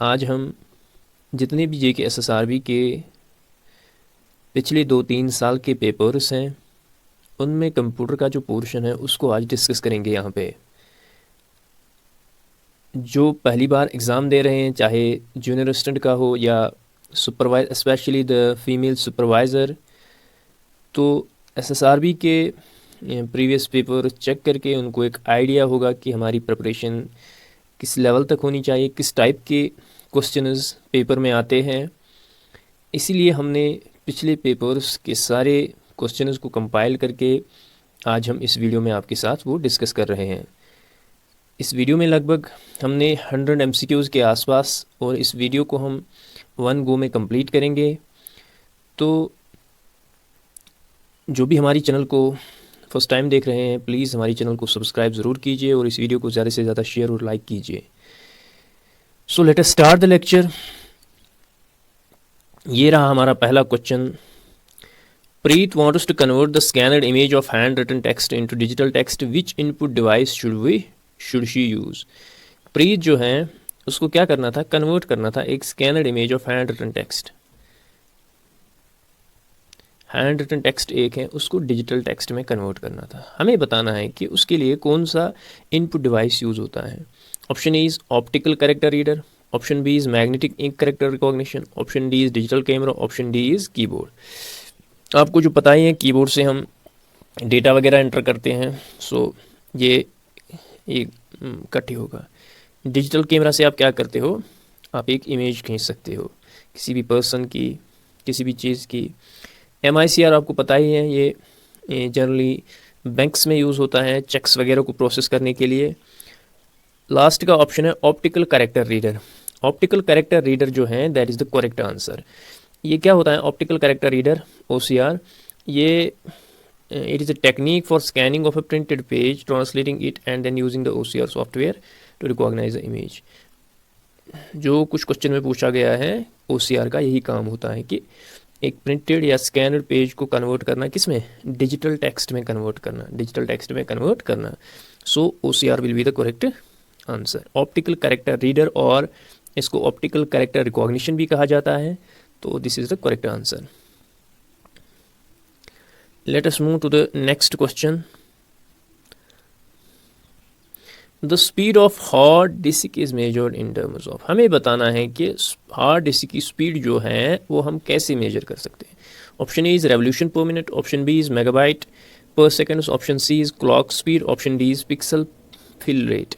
आज हम जितने भी जेके एसएसआरबी के पिछले 2-3 साल के पेपर्स हैं उनमें कंप्यूटर का जो पोर्शन है उसको आज डिस्कस करेंगे। यहाँ पे जो पहली बार एग्ज़ाम दे रहे हैं, चाहे जूनियर असिस्टेंट का हो या supervise specially the female supervisor, तो एसएसआरबी के प्रीवियस पेपर चेक करके उनको एक आइडिया होगा कि हमारी प्रिपरेशन किस लेवल तक होनी चाहिए, किस टाइप के क्वेश्चंस पेपर में आते हैं। इसीलिए हमने पिछले पेपर्स के सारे क्वेश्चंस को कंपाइल करके आज हम इस वीडियो में आपके साथ वो डिस्कस कर रहे हैं। इस वीडियो में लगभग हमने 100 एमसीक्यूज़ के आसपास, और इस वीडियो को हम 1 गो में कंप्लीट करेंगे। तो जो भी हमारी चैनल को फर्स्ट टाइम देख रहे हैं, प्लीज़ हमारी चैनल को सब्सक्राइब ज़रूर कीजिए और इस वीडियो को ज़्यादा से ज़्यादा शेयर और लाइक कीजिए। So let us start the lecture. ये रहा हमारा पहला question. Preet wants to convert the scanned image of handwritten text into digital text. Which input device should she use? प्रीत जो है उसको क्या करना था, कन्वर्ट करना था एक scanned image of handwritten text. Handwritten text एक है, उसको डिजिटल टेक्स्ट में कन्वर्ट करना था। हमें बताना है कि उसके लिए कौन सा इनपुट डिवाइस यूज़ होता है। Option A is optical character reader, option B is magnetic ink character recognition, option D is digital camera, option D is keyboard. आपको जो पता ही है, कीबोर्ड से हम डेटा वगैरह एंटर करते हैं। सो ये कट ही होगा। डिजिटल कैमरा से आप क्या करते हो, आप एक इमेज खींच सकते हो किसी भी पर्सन की, किसी भी चीज़ की। MICR आपको पता ही है, ये जनरली बैंक्स में यूज़ होता है चेक्स वगैरह को प्रोसेस करने के लिए। लास्ट का ऑप्शन है optical character reader. Optical character reader जो है that is the correct answer. ये क्या होता है ऑप्टिकल कैरेक्टर रीडर, OCR? ये it is a technique for scanning of a printed page, translating it and then using the OCR software to recognize the image. जो कुछ question में पूछा गया है, OCR का यही काम होता है कि एक प्रिंटेड या स्कैनड पेज को कन्वर्ट करना, किस में, डिजिटल टेक्स्ट में कन्वर्ट करना, डिजिटल टेक्स्ट में कन्वर्ट करना। सो OCR will be the correct answer. Optical character reader, और इसको ऑप्टिकल कैरेक्टर रिकॉग्निशन भी कहा जाता है। तो this is the correct answer. Let us move to the next question. The speed of hard disk is measured in terms of. हमें बताना है कि हार्ड डिस्क की स्पीड जो है वो हम कैसे मेजर कर सकते हैं। Option A is revolution per minute, option B is megabyte per second, option C is clock speed, option D is pixel fill rate.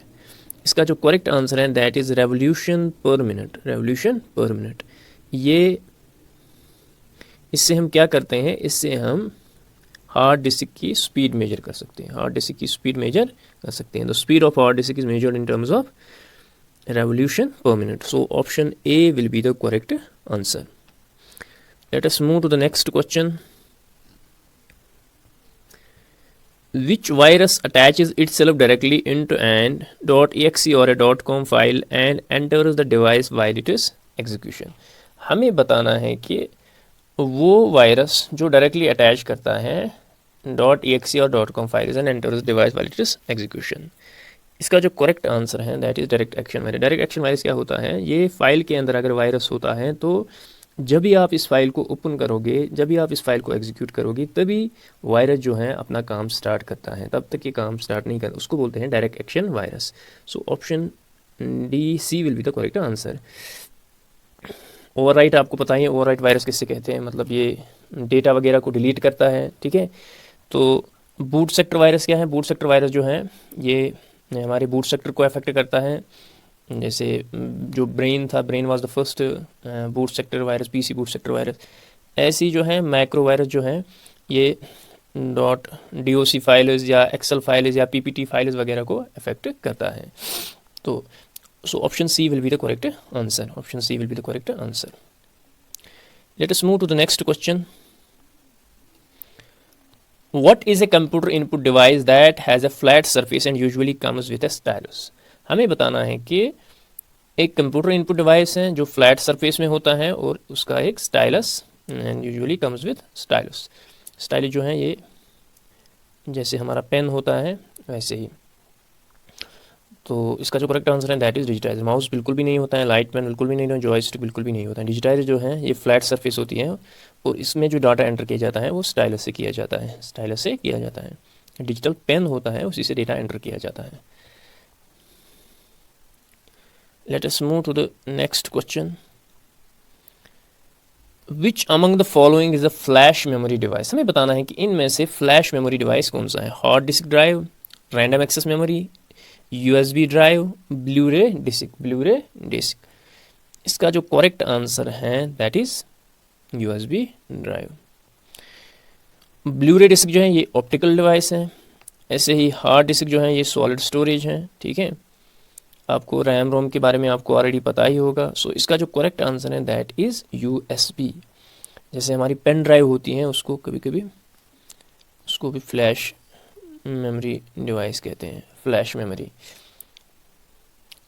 इसका जो करेक्ट आंसर है that is revolution per minute. Revolution per minute. ये इससे हम क्या करते हैं, इससे हम हार्ड डिस्क की स्पीड मेजर कर सकते हैं। हार्ड डिस्क की स्पीड मेजर कर सकते हैं। The speed of hard disk is measured in terms of revolution per minute. So option A will be the correct answer. Let us move to the next question. Which virus attaches itself directly into an .exe or a .com file and enters the device while it is execution? हमें बताना है कि वो virus जो directly attach करता है .exe और .com files and enters device while it is execution। इसका जो करेक्ट आंसर है that is direct action virus. Direct action virus क्या होता है, ये फाइल के अंदर अगर वायरस होता है तो जब भी आप इस फाइल को ओपन करोगे, जब भी आप इस फाइल को एग्जीक्यूट करोगे, तभी वायरस जो है अपना काम स्टार्ट करता है, तब तक ये काम स्टार्ट नहीं करता। उसको बोलते हैं direct action virus. So option D C will be the correct answer. Overwrite आपको पता ही है, ओवरराइट वायरस किससे कहते हैं, मतलब ये डेटा वगैरह को डिलीट करता है। ठीक है, तो बूट सेक्टर वायरस क्या है, बूट सेक्टर वायरस जो है ये हमारे बूट सेक्टर को अफेक्ट करता है। जैसे जो ब्रेन था, brain was the first boot sector virus, PC boot sector virus. ऐसी जो है माइक्रो वायरस जो है ये .doc फाइल्स या एक्सेल फाइल्स या PPT फाइल्स वगैरह को अफेक्ट करता है। तो so option C will be the correct answer. Option C will be the correct answer. Let us move to the next question. What is a computer input device that has a flat surface and usually comes with a stylus? हमें बताना है कि एक computer input device है जो flat surface में होता है और उसका एक stylus and usually comes with stylus. Stylus जो है ये जैसे हमारा पेन होता है वैसे ही। तो इसका जो करेक्ट आंसर है दैट इज़ डिजिटाइज। माउस बिल्कुल भी नहीं होता है, लाइट पेन बिल्कुल भी नहीं होता है, जॉयस्टिक बिल्कुल भी नहीं होता है। डिजिटाइज जो है ये फ्लैट सरफेस होती है और इसमें जो डाटा एंटर किया जाता है वो स्टाइलस से किया जाता है, स्टाइलस से किया जाता है। डिजिटल पेन होता है, उसी से डेटा एंटर किया जाता है। Let us move to the next question. Which among the following is a flash memory device. हमें बताना है कि इनमें से फ्लैश मेमोरी डिवाइस कौन सा है। Hard disk drive, random access memory, USB drive, Blu-ray disk. Blu-ray disk इसका जो करेक्ट आंसर है that is USB drive. Blu-ray disk जो है ये ऑप्टिकल डिवाइस है, ऐसे ही हार्ड डिस्क जो है ये सॉलिड स्टोरेज है। ठीक है, आपको रैम रोम के बारे में आपको ऑलरेडी पता ही होगा। सो इसका जो करेक्ट आंसर है दैट इज़ यूएसबी। जैसे हमारी पेन ड्राइव होती हैं उसको कभी कभी उसको भी फ्लैश मेमोरी डिवाइस कहते हैं, फ्लैश मेमोरी।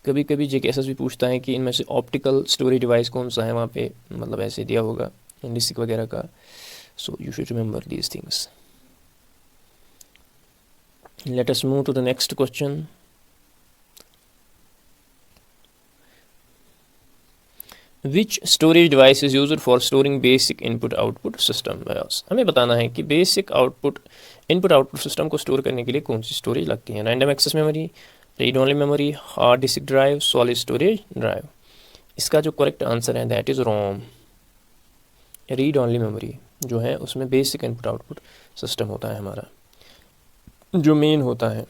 कभी कभी जेकेएसएस भी पूछता है कि इनमें से ऑप्टिकल स्टोरेज डिवाइस कौन सा है, वहाँ पे मतलब ऐसे दिया होगा डिस्क वगैरह का। So you should remember these things. Let us move to the next question. Which storage device is used for storing basic input output system BIOS. हमें बताना है कि basic output input output system को store करने के लिए कौन सी स्टोरेज लगती है। Random access memory, read only memory, hard disk drive, solid storage drive. इसका जो करेक्ट आंसर है that is ROM. Read only memory जो है उसमें बेसिक इनपुट आउटपुट सिस्टम होता है हमारा, जो मेन होता है,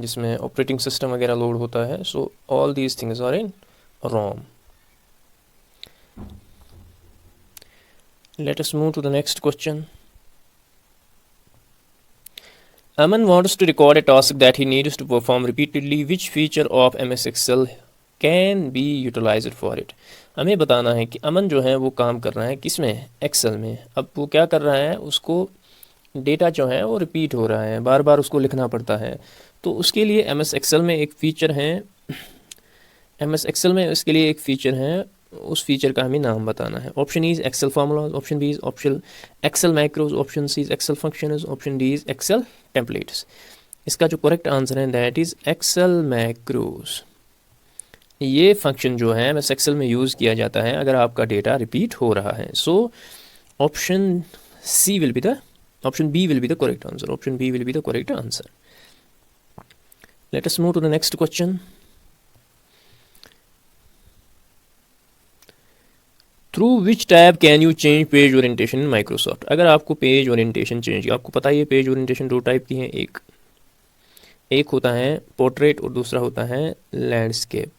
जिसमें ऑपरेटिंग सिस्टम वगैरह लोड होता है। So all these things are in ROM. Let us move to the next question. Aman wants to record a task that he needs to perform repeatedly. Which feature of MS Excel can be utilized for it? हमें बताना है कि अमन जो है वो काम कर रहा है किसमें, एक्सेल में। अब वो क्या कर रहा है, उसको डेटा जो है वो रिपीट हो रहा है, बार बार उसको लिखना पड़ता है। तो उसके लिए MS Excel में एक फ़ीचर है, MS Excel में इसके लिए एक फ़ीचर है, उस फीचर का हमें नाम बताना है। Option E is Excel formulas, option B is option Excel macros, option C is Excel functions, option D is Excel templates. इसका जो करेक्ट आंसर है दैट इज एक्सेल मैक्रोज। ये फंक्शन जो है बस एक्सेल में यूज़ किया जाता है अगर आपका डेटा रिपीट हो रहा है। So option C will be the option B will be the correct answer. Option B will be the correct answer. Let us move to the next question. Through which tab can you change page orientation in Microsoft. अगर आपको page orientation change, आपको पता है page orientation दो type की हैं, एक होता है पोर्ट्रेट और दूसरा होता है लैंडस्केप।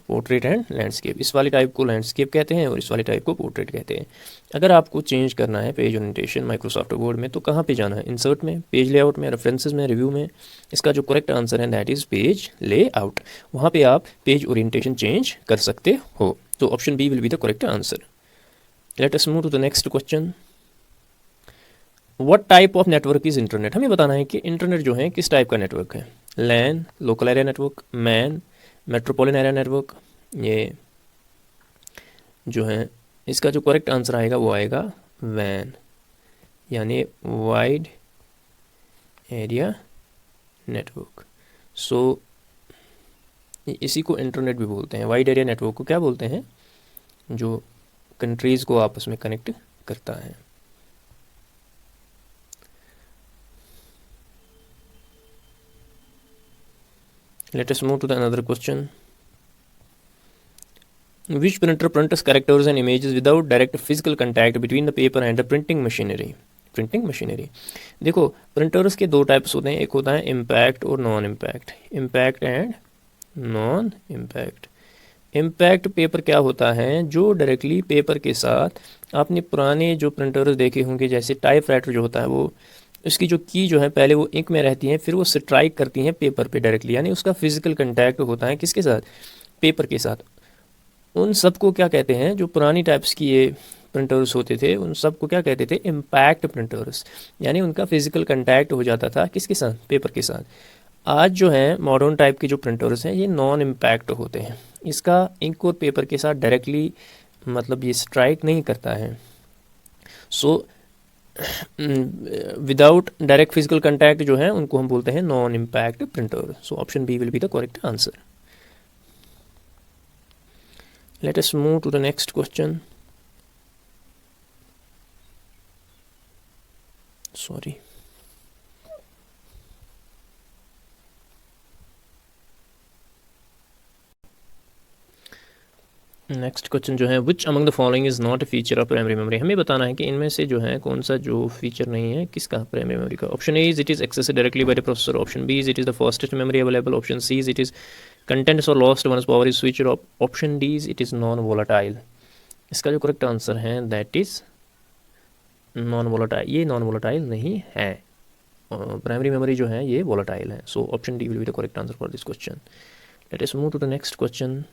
पोर्ट्रेट एंड लैंडस्केप, इस वाले टाइप को लैंडस्केप कहते हैं और इस वाले टाइप को पोर्ट्रेट कहते हैं। अगर आपको चेंज करना है पेज ओरिएंटेशन माइक्रोसॉफ्ट वर्ड में तो कहाँ पे जाना है, इंसर्ट में, पेज लेआउट में, रेफरेंसेस में, रिव्यू में। इसका जो करेक्ट आंसर है दैट इज़ पेज लेआउट। वहाँ पे आप पेज ओरिएंटेशन चेंज कर सकते हो। तो option B will be the correct answer. Let us move to the next question. What type of network is internet. हमें बताना है कि इंटरनेट जो है किस टाइप का नेटवर्क है। LAN, local area network, MAN, metropolitan area network. ये जो है इसका जो करेक्ट आंसर आएगा वो आएगा वैन, यानी वाइड एरिया नेटवर्क। सो इसी को इंटरनेट भी बोलते हैं। वाइड एरिया नेटवर्क को क्या बोलते हैं, जो कंट्रीज़ को आपस में कनेक्ट करता है। Let us move to the another question. Which printer prints characters and images without direct physical contact between the paper and the printing machinery? Printing machinery. देखो प्रिंटर्स के दो टाइप्स होते हैं, एक होता है इम्पैक्ट और non impact. Impact and non impact. Impact paper क्या होता है, जो डायरेक्टली पेपर के साथ, आपने पुराने जो प्रिंटर्स देखे होंगे जैसे टाइपराइटर जो होता है वो उसकी जो की जो है पहले वो इंक में रहती है, फिर वो स्ट्राइक करती हैं पेपर पे डायरेक्टली, यानी उसका फिजिकल कांटेक्ट होता है किसके साथ, पेपर के साथ। उन सब को क्या कहते हैं, जो पुरानी टाइप्स की ये प्रिंटर्स होते थे उन सब को क्या कहते थे, इम्पैक्ट प्रिंटर्स, यानी उनका फिजिकल कांटेक्ट हो जाता था किसके साथ, पेपर के साथ। आज जो है मॉडर्न टाइप के जो प्रिंटर्स हैं ये नॉन इम्पैक्ट होते हैं, इसका इंक और पेपर के साथ डायरेक्टली मतलब ये स्ट्राइक नहीं करता है। So without direct physical contact जो है उनको हम बोलते हैं non impact printer. So option B will be the correct answer. Let us move to the next question. Sorry. Next question जो है which among the following is not a feature of primary memory. हमें बताना है कि इनमें से जो है कौन सा जो फीचर नहीं है किसका प्राइमरी मेमोरी का. Option A is it is access directly by the processor. Option B is it is the fastest memory available. Option C is it is contents are lost once power is switch off. Option D is it is non volatile. इसका जो correct answer है that is non volatile. ये non volatile नहीं है. Primary memory जो है ये volatile है. So option D will be the correct answer for this question. Let us move to the next question.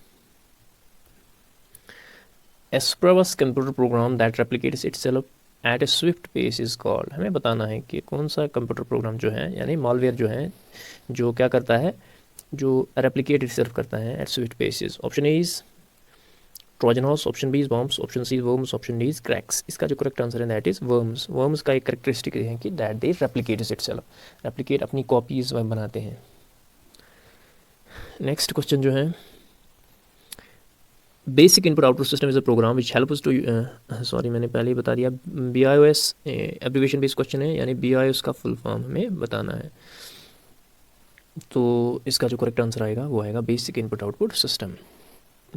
A Sprava's computer program that replicates itself at a swift pace is called. हमें बताना है कि कौन सा computer program जो है यानी malware जो है जो क्या करता है जो रेप्लिकेट इटसेल्फ करता है at swift paces. Option A is Trojan horse. Option B is bombs. Option C is worms. Option D is cracks. इसका जो करेक्ट आंसर है दैट इज वर्म्स. वर्म्स का एक करेक्टरिस्टिक है कि that they replicates itself. Replicate अपनी copies बनाते हैं. नेक्स्ट क्वेश्चन जो है basic input output system is a program which helps to sorry मैंने पहले ही बता दिया. BIOS एब्रीवेशन बेस्ड क्वेश्चन है यानी BIOS का फुल फॉर्म हमें बताना है. तो इसका जो करेक्ट आंसर आएगा वो आएगा basic input output system.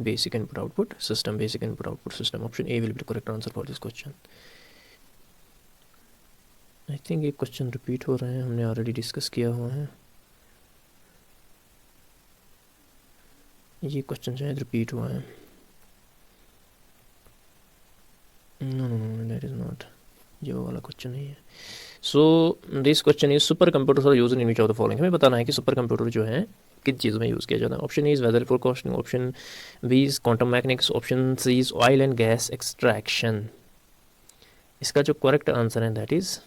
Basic input output system. Basic input output system. Option A will be the correct answer for this question. I think ये क्वेश्चन रिपीट हो रहे हैं. हमने ऑलरेडी डिस्कस किया हुआ है. ये क्वेश्चन जो है रिपीट हुआ है. No, that is not. ये वो वाला क्वेश्चन नहीं है. So this question is super computers are used in which of the following. हमें बताना है कि सुपर कंप्यूटर जो है किस चीज़ में यूज़ किया जाता है. Option A is weather forecasting. Option B is quantum mechanics. Option C is oil and gas extraction. इसका जो करेक्ट आंसर है दैट इज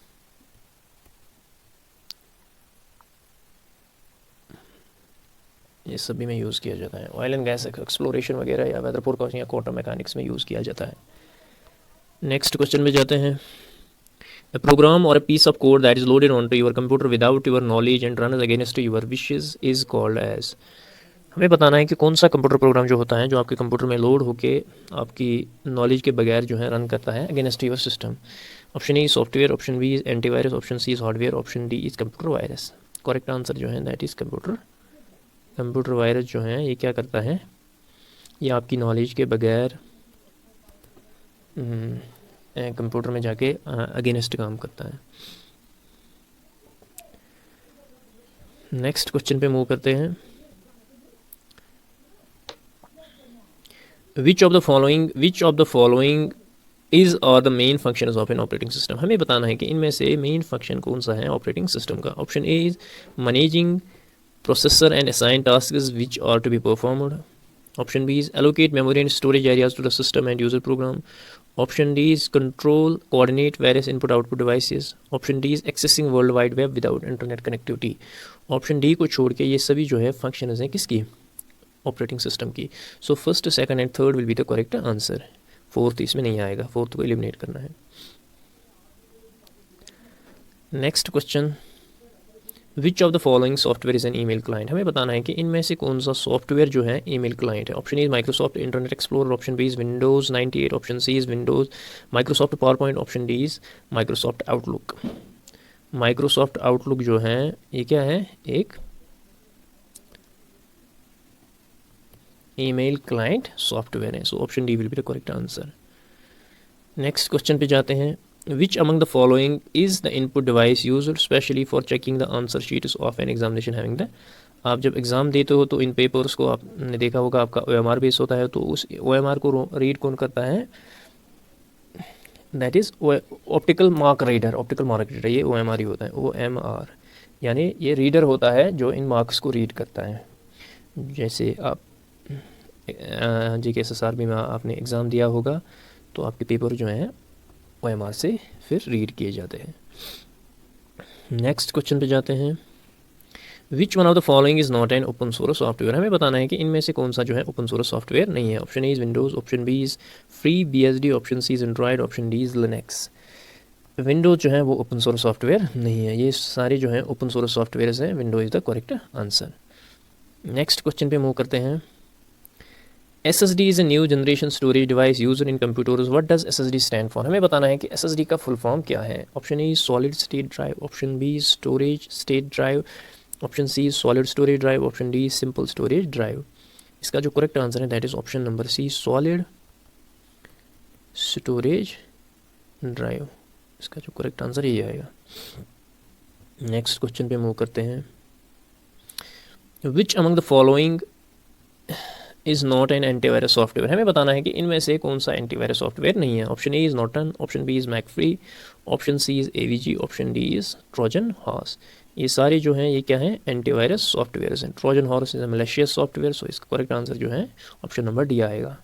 ये सभी में यूज़ किया जाता है. ऑयल एंड गैस एक्सप्लोरेशन वगैरह या वेदर फोरकास्टिंग या क्वांटम मैकेनिक्स में यूज़ किया जाता है. नेक्स्ट क्वेश्चन में जाते हैं. A program or a piece of code that is loaded onto your computer without your knowledge and runs against your wishes is called as. हमें बताना है कि कौन सा कंप्यूटर प्रोग्राम जो होता है जो आपके कंप्यूटर में लोड होके आपकी नॉलेज के बगैर जो है रन करता है against your system. Option A software. Option B is antivirus. Option C is hardware. Option D is computer virus. Correct answer जो है दैट इज़ कंप्यूटर वायरस जो है ये क्या करता है ये आपकी नॉलेज के बगैर कंप्यूटर में जाके अगेंस्ट काम करता है. नेक्स्ट क्वेश्चन पे मूव करते हैं. Which of the following is are the main function of an operating system. हमें बताना है कि इनमें से मेन फंक्शन कौन सा है ऑपरेटिंग सिस्टम का. Option A is managing processor and assign tasks which are to be performed. Option B is allocate memory and storage areas to the system and user program. Option D is control, coordinate various input-output devices. Option D is accessing World Wide Web without internet connectivity. Option D को छोड़ के ये सभी जो है functions हैं किसकी operating system की. So first second and third will be the correct answer. Fourth इसमें नहीं आएगा. फोर्थ को एलिमिनेट करना है. Next question. Which of the following software is an email client. हमें बताना है कि इनमें से कौन सा सॉफ्टवेयर जो है ईमेल क्लाइंट है. Option is Microsoft Internet Explorer. Option B is Windows 98. Option C is Windows Microsoft power point. Option D is Microsoft Outlook. Microsoft Outlook जो है ये क्या है एक ईमेल क्लाइंट सॉफ्टवेयर है. So option D will be the correct answer. Next question पे जाते हैं. Which among the following is the input device used specially for checking the answer sheets of an examination having the. आप जब exam देते हो तो इन papers को आपने देखा होगा आपका OMR बेस होता है. तो उस OMR को रीड कौन करता है that is optical mark reader. ये OMR ही होता है. OMR यानी ये रीडर होता है जो इन मार्क्स को रीड करता है. जैसे आप JKSSRB में आपने एग्ज़ाम दिया होगा तो आपके पेपर जो हैं OMR से फिर रीड किए जाते हैं. नेक्स्ट क्वेश्चन पे जाते हैं. Which one of the following is not an open source software. हमें बताना है कि इनमें से कौन सा जो है ओपन सोर्स सॉफ्टवेयर नहीं है. Option A is Windows. Option B is free BSD. Option C is Android. Option D is Linux. Window जो है वो ओपन सोर्स सॉफ्टवेयर नहीं है। ये सारे जो हैं ओपन सोर्स सॉफ्टवेयर हैं। Window is the correct answer. Next question पे मूव करते हैं। SSD is a new generation storage device used in computers. What does SSD stand for? हमें बताना है कि SSD का फुल फॉर्म क्या है। Option A solid state drive, option B storage state drive, option C solid storage drive, option D simple storage drive. इसका जो correct answer है that is option number C, solid storage drive. इसका जो correct answer ये आएगा। Next question पे move करते हैं। विच among the following is not an antivirus software? हमें बताना है कि इनमें से कौन सा एंटीवायरस सॉफ्टवेयर नहीं है। Option A is Norton, option B is McAfee, option C is AVG, option D is Trojan horse. ये सारे जो हैं ये क्या हैं? एंटीवायरस सॉफ्टवेयर हैं। Trojan horse is a malicious software, so इसका करेक्ट आंसर जो है ऑप्शन नंबर डी आएगा।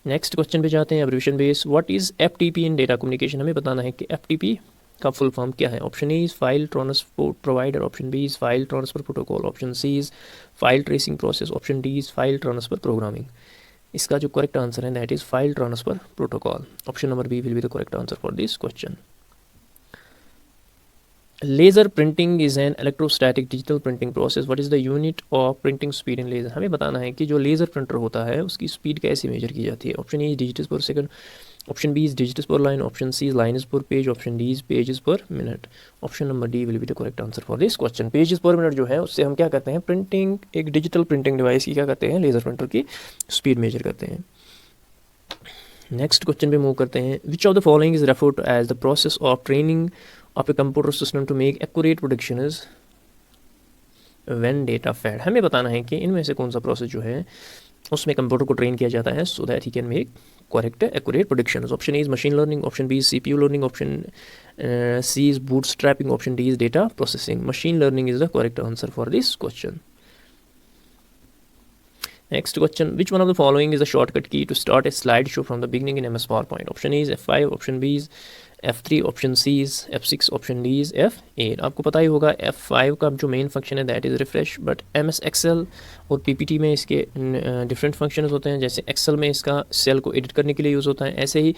नेक्स्ट क्वेश्चन पे जाते हैं। Abbreviation base, what is FTP in data communication? हमें बताना है कि FTP का फुल फॉर्म क्या है। Option A is file transport provider, option B is file transfer protocol, option C is file tracing process, option D is file transfer programming. इसका जो correct answer है that is file transfer protocol. Option number B will be the correct answer for this question. Laser printing is an electrostatic digital printing process. What is the unit of printing speed in laser? हमें बताना है कि जो laser printer होता है उसकी speed कैसे major की जाती है। Option A is digits per second, option B is digits per line, option C is lines per page, option D is pages per minute. Option number D will be the correct answer for this question. Pages per minute जो है उससे हम क्या करते हैं? Printing, एक digital printing device की क्या करते हैं? लेज़र प्रिंटर की स्पीड मेजर करते हैं। नेक्स्ट क्वेश्चन पे मूव करते हैं। Which of the following is referred to as the process of training of a computer system to make accurate predictions when data fed? हमें बताना है कि इनमें से कौन सा प्रोसेस जो है उसमें कंप्यूटर को ट्रेन किया जाता है so that he can make correct accurate predictions. Option A is machine learning, option B is CPU learning, option C is bootstrapping, option D is data processing. Machine learning is the correct answer for this question. Next question, which one of the following is a shortcut key to start a slideshow from the beginning in MS PowerPoint? Option A is F5, option B is F3, option C is F6, option D is F8। आपको पता ही होगा F5 का जो main function है that is refresh, but MS Excel और PPT में इसके डिफरेंट फंक्शंस होते हैं। जैसे Excel में इसका सेल को एडिट करने के लिए यूज़ होता है, ऐसे ही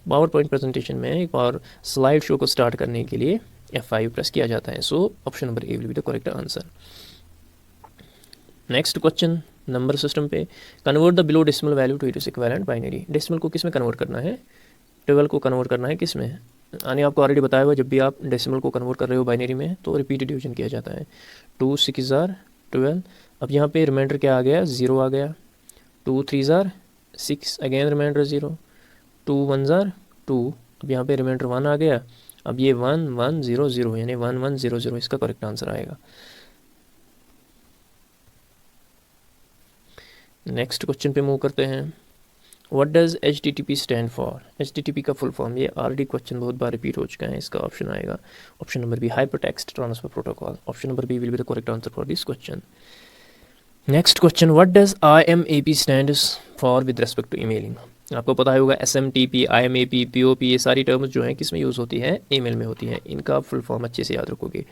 PowerPoint प्रेजेंटेशन में एक और स्लाइड शो को स्टार्ट करने के लिए F5 प्रेस किया जाता है। So option number A will be the correct answer. Next question, number system पे, convert the below decimal value to it is equivalent binary. Decimal को किस में कन्वर्ट करना है? 12 को कन्वर्ट करना है किस में? मैंने आपको ऑलरेडी बताया हुआ, जब भी आप डेसिमल को कन्वर्ट कर रहे हो बाइनरी में तो रिपीटेड डिवीजन किया जाता है। 2 6 12। अब यहाँ पे रिमाइंडर क्या आ गया? 0 आ गया। 2 3 6, अगेन रिमाइंडर 0, 2 1 2। अब यहाँ पे रिमाइंडर 1 आ गया। अब ये 1 1 0 0 यानी 1 1 0 0 इसका करेक्ट आंसर आएगा। नेक्स्ट क्वेश्चन पे मूव करते हैं। What does HTTP stand for? HTTP का फुल फॉर्म, ये ऑलरेडी क्वेश्चन बहुत बार रिपीट हो चुका है। इसका ऑप्शन आएगा option number B, hyper text transfer protocol. Option number B will be the correct answer for this question. Next question, what does IMAP stands for with respect to emailing? आपको पता होगा SMTP, IMAP, POP ये सारी terms जो हैं किस में use होती है? ईमेल में होती हैं। इनका फुल फॉर्म अच्छे से याद रखोगे।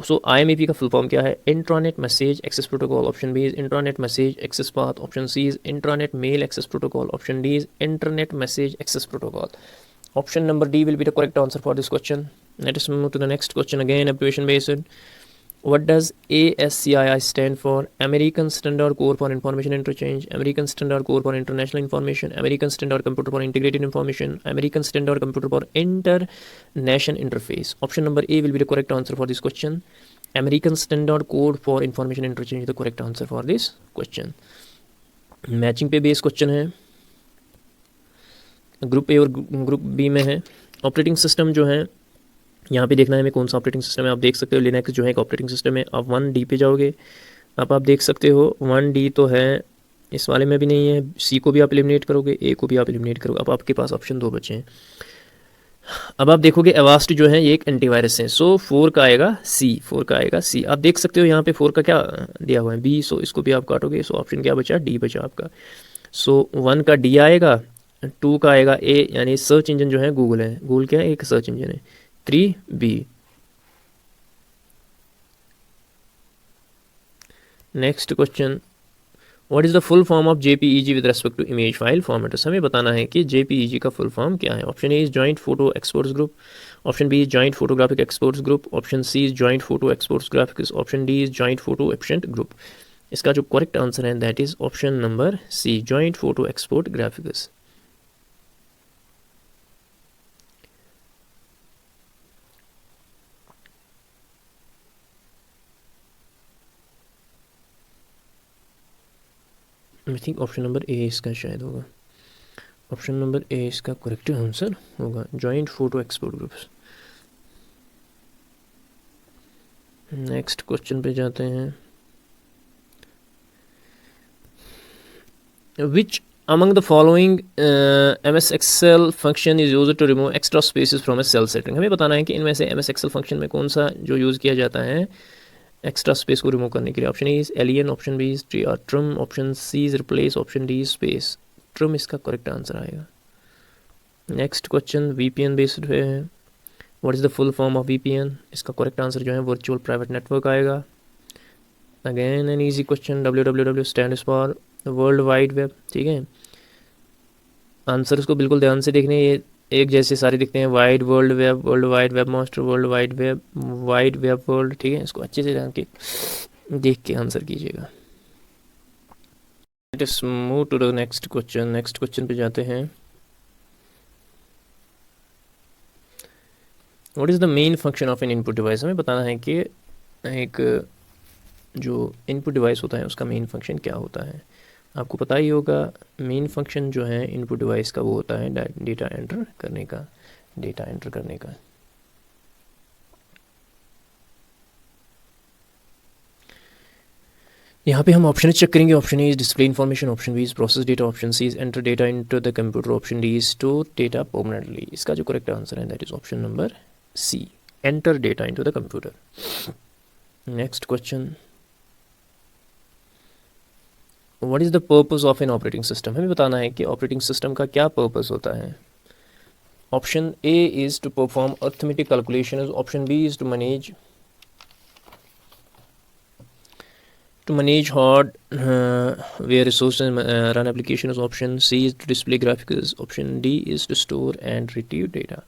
सो IMAP का फुल फॉर्म क्या है? Intranet message access protocol. Option B is intranet message access path, option C is intranet mail access protocol, option D is internet message access protocol. Option number D will be the correct answer for this question. Let us move to the next question, again abbreviation based. What does ASCII stand for? American Standard Core for Information Interchange, American Standard Core for International Information, American Standard Computer for Integrated Information, American Standard Computer for Inter-Nation Interface. Option number A will be the correct answer for this question. American Standard Code for Information Interchange is the correct answer for this question. Matching पे base question है, group A और group B में है। Operating system जो है यहाँ पे देखना है हमें कौन सा ऑपरेटिंग सिस्टम है। आप देख सकते हो लिनक्स जो है एक ऑपरेटिंग सिस्टम है। आप 1D पे जाओगे, अब आप देख सकते हो 1D तो है, इस वाले में भी नहीं है। C को भी आप एलिमिनेट करोगे, A को भी आप एलिमिनेट करोगे। अब आपके पास ऑप्शन 2 बचे हैं। अब आप देखोगे एवास्ट जो है ये एक एंटीवायरस है, सो 4 का आएगा C, 4 का आएगा C। आप देख सकते हो यहाँ पे 4 का क्या दिया हुआ है? B, सो इसको भी आप काटोगे। सो ऑप्शन क्या बचा? D बचा आपका। सो 1 का D आएगा, 2 का आएगा A, यानी सर्च इंजन जो है गूगल है। गूगल क्या है? एक सर्च इंजन है। 3B। Next question, what is the full form of JPEG with respect to image file formatters, हमें बताना है कि JPEG का फुल फॉर्म क्या है। Option A is joint photo exports group, option B is joint photographic exports group, option C is joint photo exports graphics, option D is joint photo efficient group. इसका जो correct answer है that is option number C, joint photo export graphics. I think option number A इसका शायद होगा, option number A इसका correct answer होगा, joint photo export groups. Next question पे जाते हैं। विच among the following MS Excel function is used to remove extra spaces from a cell setting, हमें बताना है कि इनमें से MS Excel function में कौन सा जो यूज़ किया जाता है एक्स्ट्रा स्पेस को रिमूव करने के लिए। Option A is alien, option B is trim, option C is replace, option D is space. Trim इसका करेक्ट आंसर आएगा। नेक्स्ट क्वेश्चन VPN बेस्ड पे है। What is the full form of VPN, इसका correct answer जो है virtual private network आएगा। Again an easy question, WWW stands for world wide web, ठीक है। आंसर उसको बिल्कुल ध्यान से देखने, ये एक जैसे सारे दिखते हैं, wide world web, world wide web master, world wide web, wide web world, ठीक है। इसको अच्छे से ध्यान के देख के आंसर कीजिएगा। Let us move to the next question. Next question पे जाते हैं। What is the main function of an input device, हमें बताना है कि एक जो इनपुट डिवाइस होता है उसका मेन फंक्शन क्या होता है। आपको पता ही होगा मेन फंक्शन जो है इनपुट डिवाइस का वो होता है डेटा एंटर करने का। यहाँ पे हम ऑप्शन चेक करेंगे। Option A is display information, option B is process data, option C is enter data into the computer, option D is store data permanently. इसका जो करेक्ट आंसर है that is option number C, enter data into the computer. Next question, what is the purpose of an operating system, हमें बताना है कि operating system का क्या purpose होता है। Option A is to perform arithmetic calculation, option B is to manage hardware resources run applications, option C is to display graphics, option D is to store and retrieve data.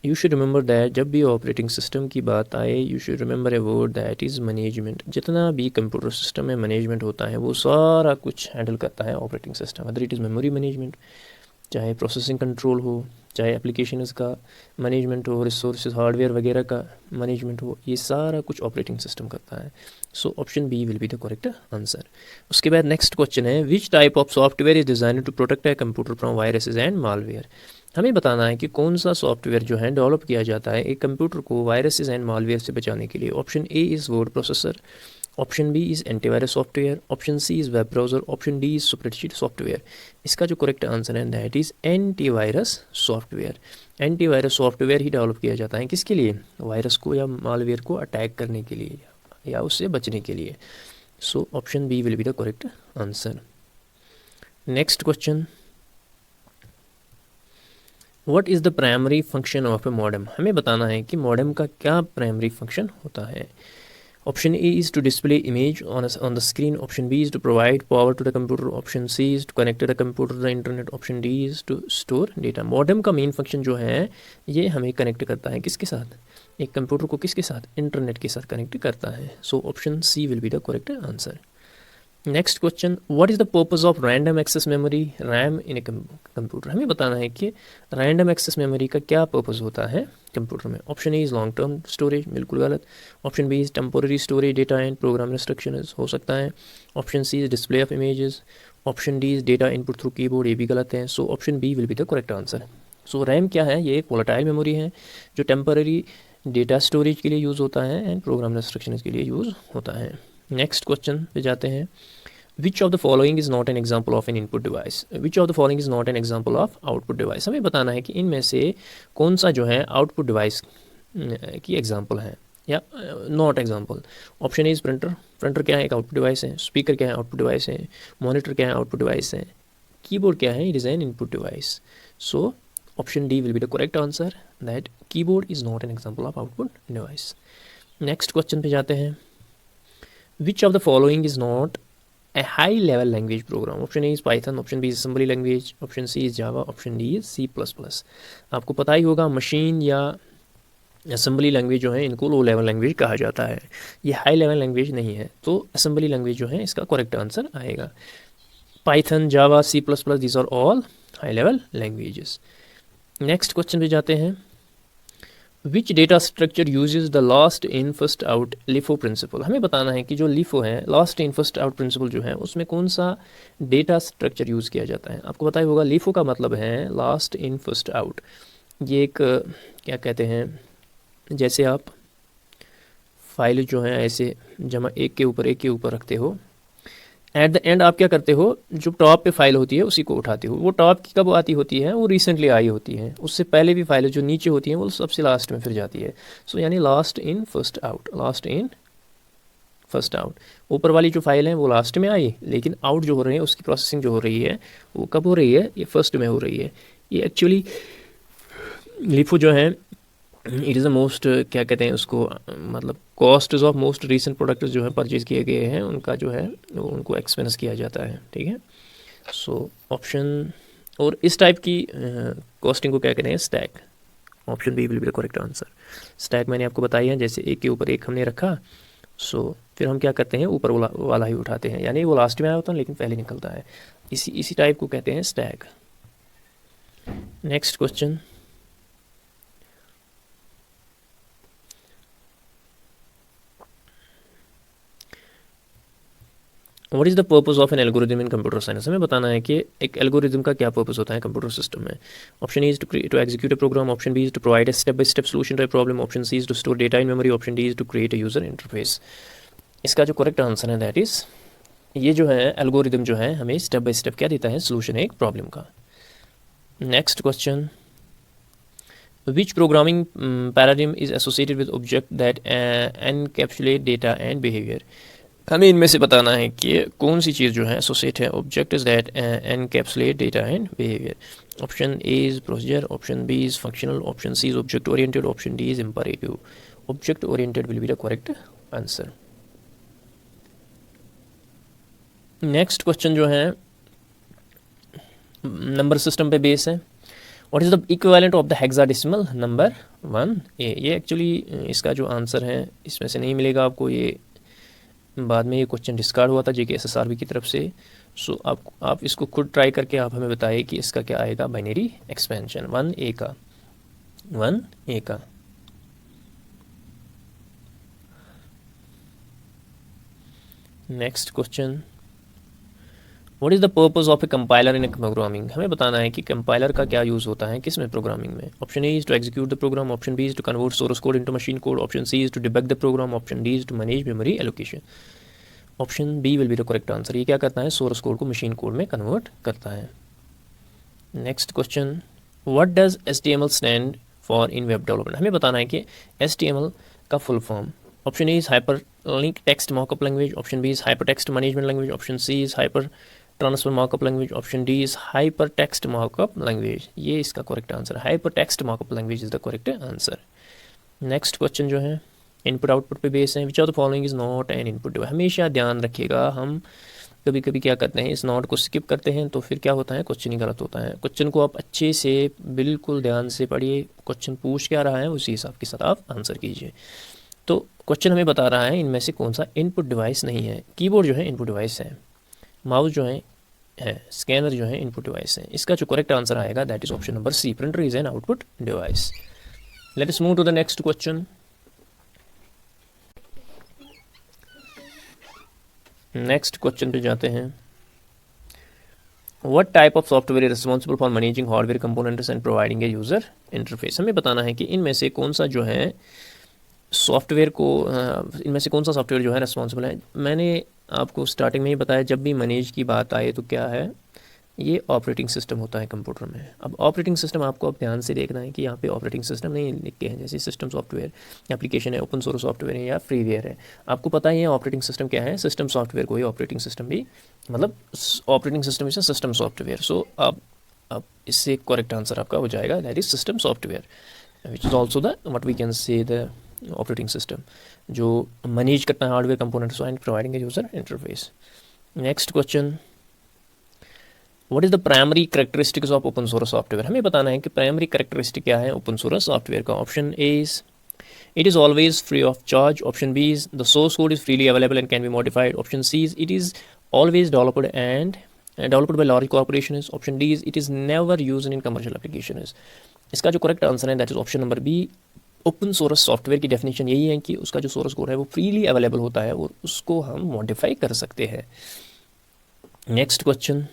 You should remember that जब भी operating system की बात आए you should remember a word that is management। जितना भी computer system में management होता है वो सारा कुछ हैंडल करता है operating system, other it is memory management, चाहे प्रोसेसिंग कंट्रोल हो, चाहे एप्लीकेशन का मैनेजमेंट हो, रिसोर्सेज हार्डवेयर वगैरह का मैनेजमेंट हो, ये सारा कुछ ऑपरेटिंग सिस्टम करता है। So option B will be the correct answer. उसके बाद नेक्स्ट क्वेश्चन है, which type of software is designed to protect a computer from viruses and malware, हमें बताना है कि कौन सा सॉफ्टवेयर जो है डेवलप किया जाता है एक कंप्यूटर को वायरसेस एंड मालवेयर से बचाने के लिए। Option A is word processor, option B is antivirus software, option C is web browser, option D is spreadsheet software. इसका जो करेक्ट आंसर है that is antivirus software. Antivirus software ही develop किया जाता है किसके लिए, वायरस को या मालवेयर को अटैक करने के लिए या उससे बचने के लिए। So option B will be the correct answer. Next question, what is the primary function of a modem, हमें बताना है कि मॉडेम का क्या प्राइमरी फंक्शन होता है। Option A is to display image on the screen, option B is to provide power to the computer, option C is to connect the computer to the internet, option D is to store data. Modem का main function जो है ये हमें connect करता है किसके साथ, एक कंप्यूटर को किसके साथ, इंटरनेट के साथ कनेक्ट करता है। So option C will be the correct answer. Next question, what is the purpose of random access memory RAM in a computer, हमें बताना है कि रैंडम एक्सेस मेमोरी का क्या पर्पस होता है कंप्यूटर में। Option A is long term storage, बिल्कुल गलत। Option B is temporary storage data and program instructions, हो सकता है। Option C is display of images, option D is data input through keyboard, ये भी गलत है। So option B will be the correct answer. So RAM क्या है, ये एक वोलेटाइल मेमोरी है जो टेम्पररी डेटा स्टोरेज के लिए यूज़ होता है एंड प्रोग्राम इंस्ट्रक्शन के लिए यूज़ होता है। नेक्स्ट क्वेश्चन पे जाते हैं, which of the following is not an example of an input device, which of the following is not an example of output device, हमें बताना है कि इनमें से कौन सा जो है आउटपुट डिवाइस की एग्जाम्पल है या not example. Option A is printer, printer क्या है, एक आउटपुट डिवाइस है। स्पीकर क्या है, आउटपुट डिवाइस है। मॉनिटर क्या है, आउटपुट डिवाइस है। कीबोर्ड क्या है, it is an input device. So option D will be the correct answer, that keyboard is not an example of output device. Next question पे जाते हैं, which of the following is not a high level language program? Option A is Python, option B is assembly language, option C is Java, option D is C++। आपको पता ही होगा machine या assembly language जो है इनको low level language कहा जाता है, ये हाई लेवल लैंग्वेज नहीं है, तो असेंबली लैंग्वेज जो है इसका करेक्ट आंसर आएगा। Python, Java, C++, these are all high level languages. Next question पे जाते हैं। Which data structure uses the last in first out LIFO principle? हमें बताना है कि जो लिफो है, last in first out principle जो है, उसमें कौन सा डेटा स्ट्रक्चर यूज़ किया जाता है। आपको पता ही होगा लिफो का मतलब है लास्ट इन फर्स्ट आउट। ये एक क्या कहते हैं, जैसे आप फाइल जो है ऐसे जमा एक के ऊपर रखते हो, एट द एंड आप क्या करते हो, जो टॉप पे फाइल होती है उसी को उठाते हो। वो टॉप की कब आती होती है, वो रिसेंटली आई होती है, उससे पहले भी फाइल जो नीचे होती हैं वो सबसे लास्ट में फिर जाती है। सो यानी last in first out, last in first out. ऊपर वाली जो फाइल है वो लास्ट में आई, लेकिन आउट जो हो रही है उसकी प्रोसेसिंग जो हो रही है वो कब हो रही है, ये फर्स्ट में हो रही है। ये एक्चुअली लिफो जो है इट इज़ द मोस्ट क्या कहते हैं उसको, मतलब cost of most recent product जो है परचेज किए गए हैं उनका जो है वो उनको एक्सपेंस किया जाता है, ठीक है। सो ऑप्शन, और इस टाइप की कॉस्टिंग को क्या कहते हैं, stack. Option B will be the correct answer. Stack मैंने आपको बताई है, जैसे एक के ऊपर एक हमने रखा, सो फिर हम क्या करते हैं ऊपर वाला ही उठाते हैं, यानी वो लास्ट में आया होता है लेकिन पहले निकलता है, इसी टाइप को कहते हैं stack. Next question. What is the purpose of an algorithm in computer science? हमें बताना है कि एक एल्गोरिथम का क्या पर्पस होता है कंप्यूटर सिस्टम में। Option A is to execute a program, option B is to provide a step by step solution to a problem, option C is to store data in memory, option D is to create a user interface. इसका जो correct answer है that is, ये जो है algorithm जो है हमें step by step क्या देता है, सोल्यूशन एक प्रॉब्लम का। Next question. Which programming paradigm is associated with object that encapsulate data and behavior? हमें इनमें से बताना है कि कौन सी चीज़ जो है एसोसिएट है object is that encapsulate data and behaviour. Option A is procedure, option B is functional, option C is object oriented, option D is imperative. Object oriented will be the correct answer. Next question जो है number system पे base है। What is the equivalent of the hexadecimal number 1? ये actually इसका जो answer है इसमें से नहीं मिलेगा आपको, ये बाद में ये क्वेश्चन डिस्कार्ड हुआ था JK SSRB की तरफ से। सो आप इसको खुद ट्राई करके आप हमें बताइए कि इसका क्या आएगा, बाइनरी एक्सपेंशन 1A का। Next question. What is the purpose of A compiler in programming? हमें बताना है कि कंपाइलर का क्या यूज़ होता है किस में, प्रोग्रामिंग में। Option A is to execute the program, option B is to convert source code into machine code, option C is to debug the program, option D is to manage memory allocation. Option B will be the correct answer. ये क्या करता है, source code को machine code में convert करता है। Next question. What does HTML stand for in web development? हमें बताना है कि HTML का full form. Option A is hyper link text markup language, option B is hyper text management language, option C is hyper transfer markup language, option D is hyper text markup language. ये इसका correct answer है, hyper text markup language is the correct answer. Next question जो है input output पे base है। Which of the following is not an input device? हमेशा ध्यान रखिएगा, हम कभी कभी क्या करते हैं, इस नॉट को स्किप करते हैं तो फिर क्या होता है, क्वेश्चन ही गलत होता है। क्वेश्चन को आप अच्छे से बिल्कुल ध्यान से पढ़िए, क्वेश्चन पूछ क्या रहा है उसी हिसाब के साथ आप आंसर कीजिए। तो क्वेश्चन हमें बता रहा है इनमें से कौन सा इनपुट डिवाइस नहीं है। कीबोर्ड जो है इनपुट डिवाइस है, माउस जो है स्कैनर जो है इनपुट डिवाइस है। इसका जो करेक्ट आंसर आएगा that is option number C, printer is an output device. Let us move to the next question. Next question पे जाते हैं। What type of software is responsible for managing hardware components and providing a user interface? हमें बताना है कि इनमें से कौन सा जो है सॉफ्टवेयर को, इनमें से कौन सा सॉफ्टवेयर जो है रिस्पॉन्सिबल है। मैंने आपको स्टार्टिंग में ही बताया, जब भी मैनेज की बात आए तो क्या है, ये ऑपरेटिंग सिस्टम होता है कंप्यूटर में। अब ऑपरेटिंग सिस्टम आपको अब ध्यान से देखना है कि यहाँ पे ऑपरेटिंग सिस्टम नहीं लिखे हैं, जैसे सिस्टम सॉफ्टवेयर एप्लीकेशन है, ओपन सोर्स सॉफ्टवेयर है या फ्रीवेयर है। आपको पता ही है ऑपरेटिंग सिस्टम क्या है, सिस्टम सॉफ्टवेयर को ही ऑपरेटिंग सिस्टम भी, मतलब operating system is system software. So अब इससे करेक्ट आंसर आपका हो जाएगा that is system software which is also the what we can say the operating system जो मैनेज करता है hardware components and providing a user interface. Next question, what is the primary characteristics of open source software. हमें बताना है कि primary characteristic क्या है open source software का। Option A is it is always free of charge. Option B is the source code is freely available and can be modified. Option C is it is always developed by large corporations. Option D is it is never used in commercial applications. इसका जो correct answer है that is option number B. Open source software की definition यही है कि उसका जो source code है वो फ्रीली अवेलेबल होता है और उसको हम मॉडिफाई कर सकते हैं। Next question,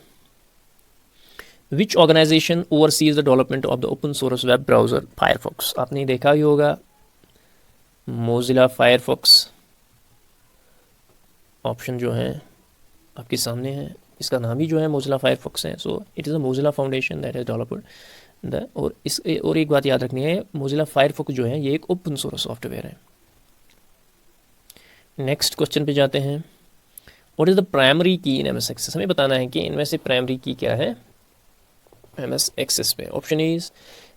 which organisation oversees the development of the open source web browser Firefox. आपने देखा ही होगा मोजिला फायरफॉक्स ऑप्शन जो है आपके सामने है, इसका नाम ही जो है मोजिला फायरफॉक्स है। So it is a Mozilla foundation that is developed the और एक बात याद रखनी है, मोजिला फायरफॉक्स जो है ये एक ओपन सोर्स सॉफ्टवेयर है। नेक्स्ट क्वेश्चन पे जाते हैं, व्हाट इज़ द प्राइमरी की इन एमएस एक्सेस। हमें बताना है कि इनमें से प्राइमरी की क्या है एमएस एक्सेस पे। Option is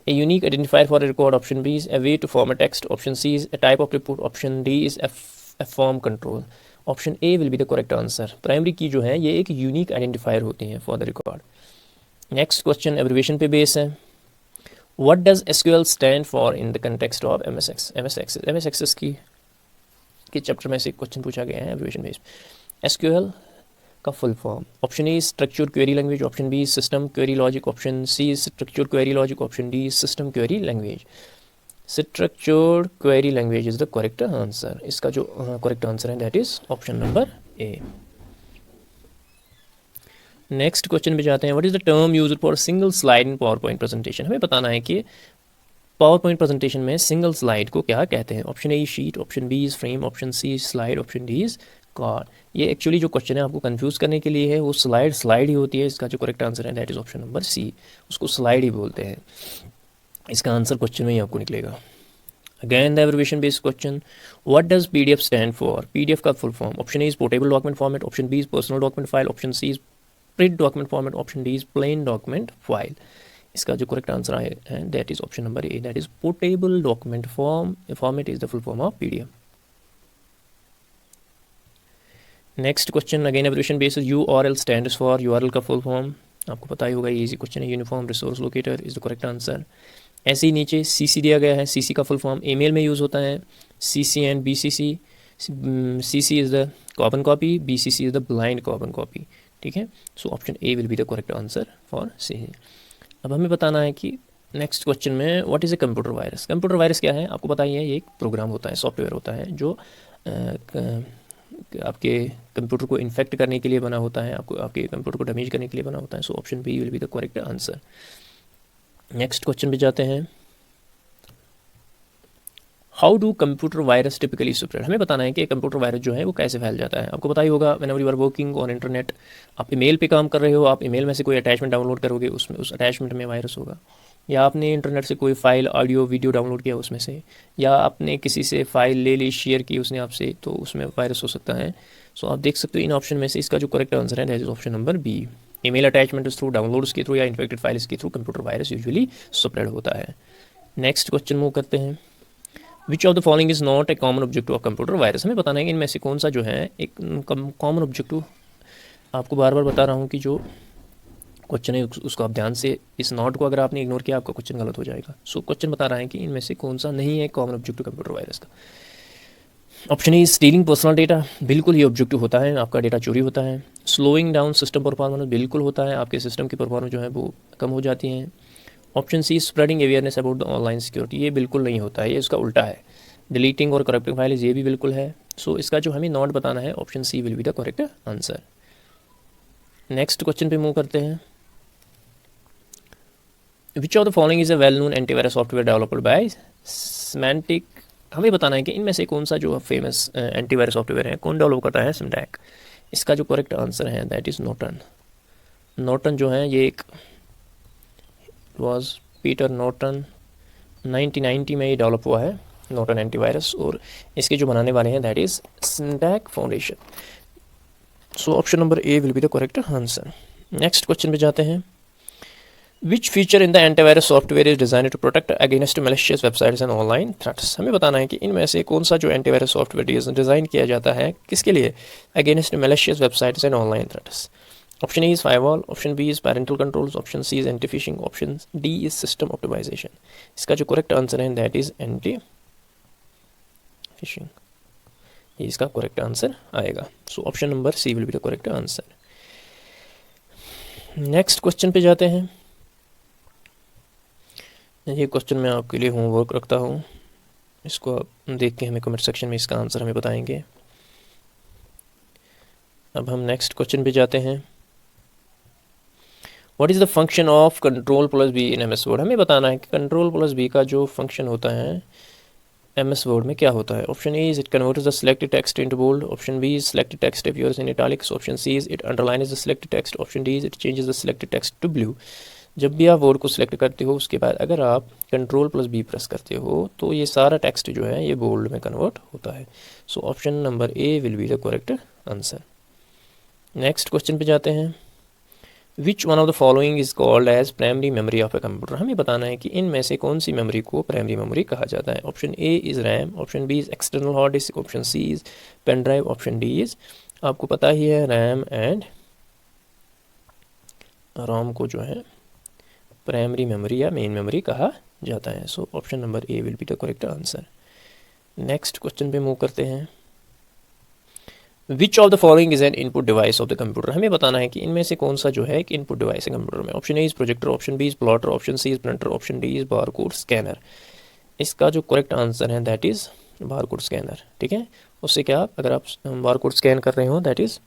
a unique identifier for a record. Option B is a way to format text. Option C is a type of report. Option D is a form control. Option A will be the correct answer. Primary key जो है ये एक unique identifier होती हैं for the record. Next question abbreviation पे base है। What does SQL stand for in the context of MS Access की chapter में से क्वेश्चन पूछा गया है abbreviation based। SQL का full form. Option A structured query language. Option B system query logic. Option C structured query logic. Option D system query language. Structured query language is the correct answer. इसका जो correct answer है that is option number A. Next question पे जाते हैं, what is the term used for single slide in PowerPoint presentation. हमें बताना है कि पावर पॉइंट प्रेजेंटेशन में सिंगल स्लाइड को क्या कहते हैं। Option A sheet. Option B is frame. Option C is slide. Option D is card. ये एक्चुअली जो क्वेश्चन है आपको कंफ्यूज करने के लिए है, वो स्लाइड ही होती है। इसका जो करेक्ट आंसर है that is option number C, उसको स्लाइड ही बोलते हैं। इसका आंसर क्वेश्चन में ही आपको निकलेगा। Again the abbreviation based question, what does PDF stand for. PDF का full form. Option A is portable document format. Option B is personal document file. Option C is print document format. Option D is plain document file. इसका जो correct answer है that is option number A, that is portable document format is the full form of PDF. Next question again abbreviation basis URL stands for. URL का full form आपको पता ही होगा, easy question है। Uniform resource locator is the correct answer. ऐसे ही नीचे CC दिया गया है। CC का फुल फॉर्म ईमेल में यूज़ होता है। CC and BCC। CC is the carbon copy, BCC is the blind carbon copy. ठीक है, so option A will be the correct answer for C। अब हमें बताना है कि नेक्स्ट क्वेश्चन में what is a computer virus. Computer virus क्या है आपको पता ही है, ये एक प्रोग्राम होता है, सॉफ्टवेयर होता है जो आपके कंप्यूटर को इन्फेक्ट करने के लिए बना होता है, आपके कंप्यूटर को डैमेज करने के लिए बना होता है। So option B will be the correct answer. Next question पे जाते हैं, how do computer virus typically spread. हमें बताना है कि कंप्यूटर वायरस जो है वो कैसे फैल जाता है। आपको पता ही होगा whenever you are working on internet, आप ईमेल पे काम कर रहे हो, आप ईमेल में से कोई अटैचमेंट डाउनलोड करोगे, उसमें उस अटैचमेंट में वायरस होगा। या आपने इंटरनेट से कोई फाइल ऑडियो वीडियो डाउनलोड किया उसमें से, या आपने किसी से फाइल ले ली, शेयर की उसने आपसे, तो उसमें वायरस हो सकता है। सो आप देख सकते हो इन ऑप्शन में से इसका जो करेक्ट आंसर है that is option number B. Email attachment through, downloads के थ्रू या इन्फेक्टेड फाइल्स के through computer virus usually spread होता है। नेक्स्ट क्वेश्चन मूव करते हैं, which of the following is not a common objective of computer virus. हमें बताना है कि इनमें से कौन सा जो है एक कॉमन ऑब्जेक्टिव। आपको बार बार बता रहा हूँ कि जो क्वेश्चन है उसको आप ध्यान से, इस नॉट को अगर आपने इग्नोर किया आपका क्वेश्चन गलत हो जाएगा। सो क्वेश्चन बता रहा है कि इनमें से कौन सा नहीं है कॉमन ऑब्जेक्टिव कंप्यूटर वायरस का। Option E stealing personal data, बिल्कुल ये ऑब्जेक्टिव होता है, आपका डेटा चोरी होता है। स्लोइंग डाउन सिस्टम परफॉर्मेंस, बिल्कुल होता है, आपके सिस्टम की परफॉर्मेंस जो है वो कम हो जाती है। Option C spreading awareness about the online security, ये बिल्कुल नहीं होता है, ये इसका उल्टा है। डिलीटिंग और करप्टिंग फाइल्स, ये भी बिल्कुल है। सो इसका जो हमें नॉट बताना है option C will be the correct answer. Next question पे मूव करते हैं, which of the following is a well known antivirus software developed by Symantec. हमें बताना है कि इनमें से कौन सा जो फेमस एंटीवायरस सॉफ्टवेयर है कौन डेवलप करता है, सिमटैक। इसका जो करेक्ट आंसर है दैट इज़ नॉर्टन। नॉर्टन जो है ये एक वाज पीटर नॉर्टन, 1990 में ये डेवलप हुआ है नॉर्टन एंटीवायरस, और इसके जो बनाने वाले हैं that is Symantec foundation. So option number A will be the correct answer. Next question पे जाते हैं, which feature in the antivirus software is designed to protect against malicious websites and online threats. हमें बताना है कि इनमें से कौन सा जो एंटीवायरस सॉफ्टवेयर डिज़ाइन किया जाता है किसके लिए, against malicious websites and online threats. Option A is firewall, option B is parental controls, option C is anti phishing, option D is system optimisation. इसका जो करेक्ट आंसर है दैट इज एंटी फिशिंग, ये इसका correct answer आएगा। So option number C will be the correct answer. Next question पे जाते हैं। ये क्वेश्चन मैं आपके लिए होमवर्क रखता हूँ, इसको आप देख के हमें कमेंट सेक्शन में इसका आंसर हमें बताएंगे। अब हम नेक्स्ट क्वेश्चन पे जाते हैं। What is the function of control plus be in MS word. हमें बताना है कि कंट्रोल प्लस बी का जो फंक्शन होता है एमएस वर्ड में क्या होता है। Option A is it converts the selected text into bold, option B is selected text appears in italics, option C is it underlines the selected text, option D is it changes the selected text to blue. जब भी आप word को select करते हो उसके बाद अगर आप कंट्रोल प्लस बी प्रेस करते हो तो ये सारा टेक्स्ट जो है ये बोल्ड में कन्वर्ट होता है। So option number A will be the correct answer. Next question पे जाते हैं। Which one of the following is called as primary memory of a computer. हमें बताना है कि इनमें से कौन सी मेमोरी को प्राइमरी मेमोरी कहा जाता है। Option A is RAM, option B is external hard disk, option C is pen drive, option D is, आपको पता ही है रैम एंड रोम को जो है प्राइमरी मेमोरी या मेन मेमोरी कहा जाता है। So option number A will be the correct answer. Next question पे मूव करते हैं। Which of the following is an input device of the computer. हमें बताना है कि इनमें से कौन सा जो है एक इनपुट डिवाइस है कंप्यूटर में। Option A is projector, option B is plotter, option C is printer, option D is barcode scanner. इसका जो करेक्ट आंसर है दैट इज बारकोड स्कैनर। ठीक है, उससे क्या अगर आप बारकोड स्कैन कर रहे हो दैट इज